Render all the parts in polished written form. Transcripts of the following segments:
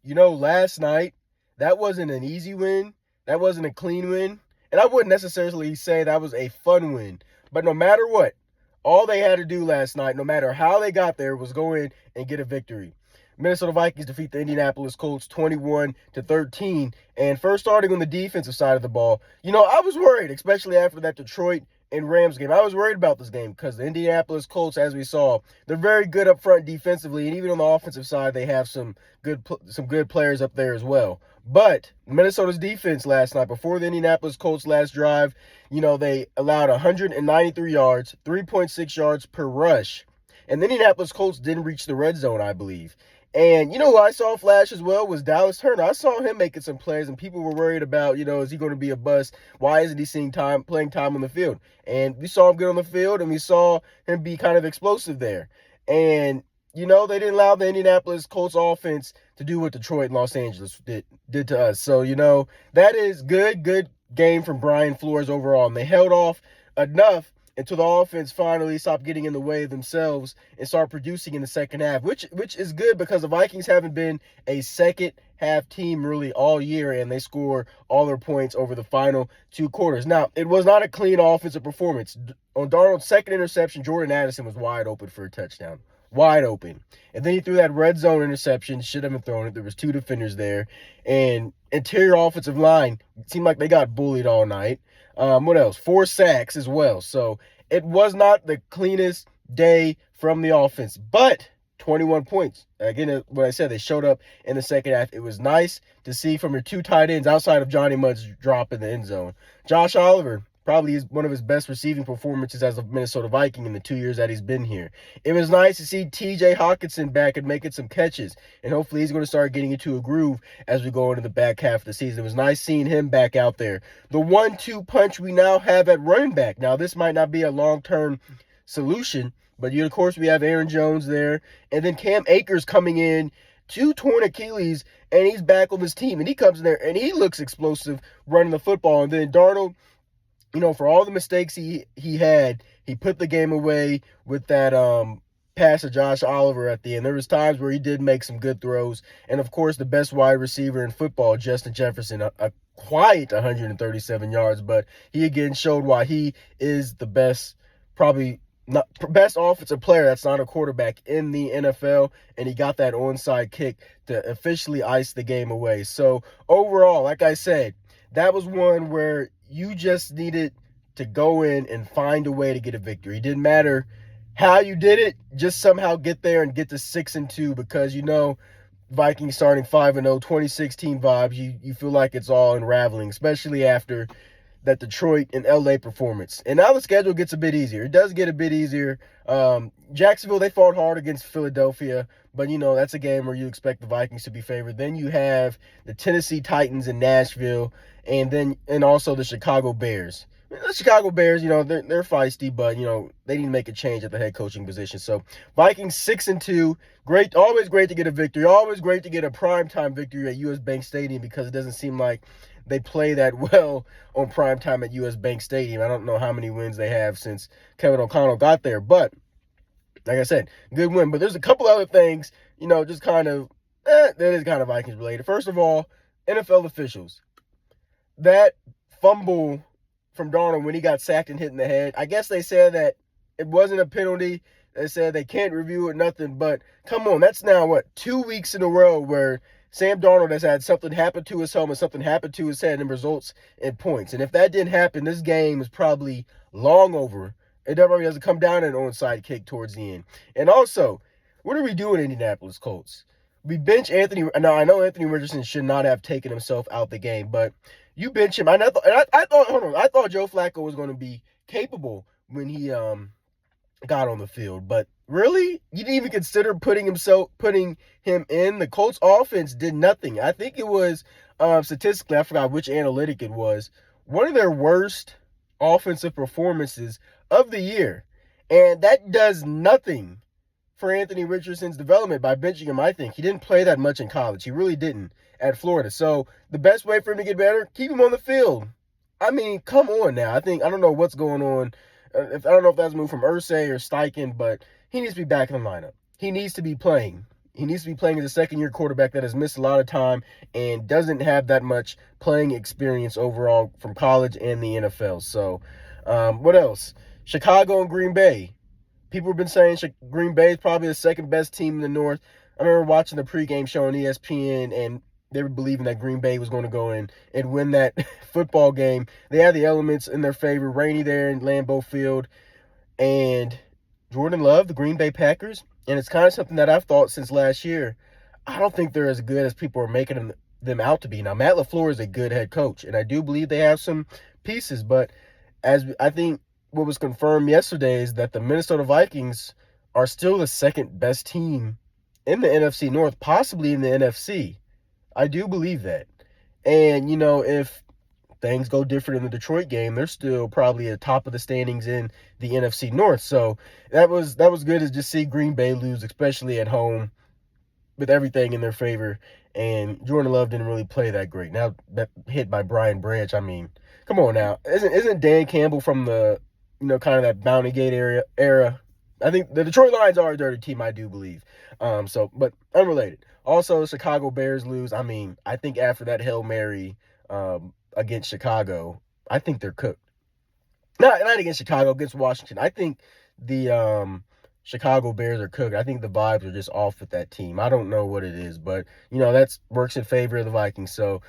last night, that wasn't an easy win. That wasn't a clean win. And I wouldn't necessarily say that was a fun win. But no matter what, all they had to do last night, no matter how they got there, was go in and get a victory. Minnesota Vikings defeat the Indianapolis Colts 21-13. And first starting on the defensive side of the ball, I was worried, especially after that Detroit and Rams game. I was worried about this game because the Indianapolis Colts, as we saw, they're very good up front defensively, and even on the offensive side, they have some good players up there as well. But Minnesota's defense last night, before the Indianapolis Colts last drive, they allowed 193 yards, 3.6 yards per rush. And the Indianapolis Colts didn't reach the red zone, I believe. And who I saw flash as well was Dallas Turner. I saw him making some plays, and people were worried about, is he going to be a bust? Why isn't he seeing playing time on the field? And we saw him get on the field, and we saw him be kind of explosive there. And, they didn't allow the Indianapolis Colts offense to do what Detroit and Los Angeles did to us. So, that is good game from Brian Flores overall. And they held off enough until the offense finally stopped getting in the way of themselves and start producing in the second half, which is good because the Vikings haven't been a second half team really all year, and they score all their points over the final two quarters. Now, it was not a clean offensive performance. On Darnold's second interception, Jordan Addison was wide open for a touchdown. Wide open. And then he threw that red zone interception. Should have thrown it. There was two defenders there. And interior offensive line, it seemed like they got bullied all night. What else? 4 sacks as well. So it was not the cleanest day from the offense, but 21 points. Again, what I said, they showed up in the second half. It was nice to see from your two tight ends outside of Johnny Mudd's drop in the end zone. Josh Oliver, probably is one of his best receiving performances as a Minnesota Viking in the 2 years that he's been here. It was nice to see TJ Hawkinson back and making some catches, and hopefully he's going to start getting into a groove as we go into the back half of the season. It was nice seeing him back out there. The 1-2 punch we now have at running back. Now, this might not be a long-term solution, but of course we have Aaron Jones there, and then Cam Akers coming in, 2 torn Achilles, and he's back on his team, and he comes in there and he looks explosive running the football. And then Darnold, for all the mistakes he had, he put the game away with that pass to Josh Oliver at the end. There was times where he did make some good throws. And, of course, the best wide receiver in football, Justin Jefferson, a quiet 137 yards. But he, again, showed why he is the best, probably not best offensive player that's not a quarterback in the NFL. And he got that onside kick to officially ice the game away. So, overall, like I said, that was one where you just needed to go in and find a way to get a victory. It didn't matter how you did it, just somehow get there and get to 6-2 because Vikings starting 5-0, 2016 vibes. You feel like it's all unraveling, especially after that Detroit and LA performance. And now the schedule gets a bit easier. It does get a bit easier. Jacksonville, they fought hard against Philadelphia, but that's a game where you expect the Vikings to be favored. Then you have the Tennessee Titans in Nashville, and also the Chicago Bears. The Chicago Bears, they're feisty, but they need to make a change at the head coaching position. So Vikings 6-2, great, always great to get a victory, always great to get a primetime victory at US Bank Stadium because it doesn't seem like they play that well on primetime at US Bank Stadium. I don't know how many wins they have since Kevin O'Connell got there, but like I said, good win. But there's a couple other things, just kind of, that is kind of Vikings related. First of all, NFL officials. That fumble from Darnold when he got sacked and hit in the head, I guess they said that it wasn't a penalty. They said they can't review it, nothing. But come on, that's now, 2 weeks in a row where Sam Darnold has had something happen to his helmet, something happen to his head, and results in points. And if that didn't happen, this game is probably long over. It probably doesn't come down to an onside kick towards the end. And also, what are we doing, Indianapolis Colts? We bench Anthony. Now, I know Anthony Richardson should not have taken himself out the game, but you bench him. I thought Joe Flacco was going to be capable when he got on the field, but really, you didn't even consider putting him in. The Colts offense did nothing. I think it was statistically, I forgot which analytic it was, one of their worst offensive performances of the year, and that does nothing for Anthony Richardson's development by benching him. I think he didn't play that much in college. He really didn't at Florida. So the best way for him to get better, keep him on the field. I mean, come on now. I don't know what's going on. I don't know if that's a move from Irsay or Steichen, but he needs to be back in the lineup. He needs to be playing. He needs to be playing as a second-year quarterback that has missed a lot of time and doesn't have that much playing experience overall from college and the NFL. So, what else? Chicago and Green Bay. People have been saying Green Bay is probably the second best team in the North. I remember watching the pregame show on ESPN, and they were believing that Green Bay was going to go in and win that football game. They had the elements in their favor, rainy there in Lambeau Field, and Jordan Love, the Green Bay Packers, and it's kind of something that I've thought since last year. I don't think they're as good as people are making them out to be. Now, Matt LaFleur is a good head coach, and I do believe they have some pieces, but as I think what was confirmed yesterday is that the Minnesota Vikings are still the second best team in the NFC North, possibly in the NFC. I do believe that. And, if things go different in the Detroit game, they're still probably at the top of the standings in the NFC North. So that was good to just see Green Bay lose, especially at home, with everything in their favor. And Jordan Love didn't really play that great. Now that hit by Brian Branch, I mean, come on now. Isn't Dan Campbell from the kind of that Bounty Gate era? I think the Detroit Lions are a dirty team, I do believe. But unrelated. Also, the Chicago Bears lose. I mean, I think after that Hail Mary against Chicago, I think they're cooked. Not against Chicago, against Washington. I think the Chicago Bears are cooked. I think the vibes are just off with that team. I don't know what it is, but that works in favor of the Vikings. So,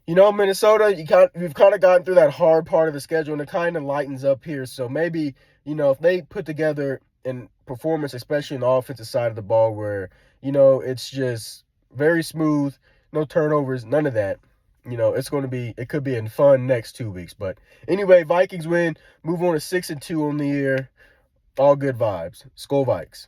Minnesota, we've kind of gotten through that hard part of the schedule, and it kind of lightens up here. So maybe, if they put together a performance, especially in the offensive side of the ball, where, it's just very smooth, no turnovers, none of that. It could be a fun next 2 weeks. But anyway, Vikings win, move on to 6-2 on the year. All good vibes. Skol Vikes.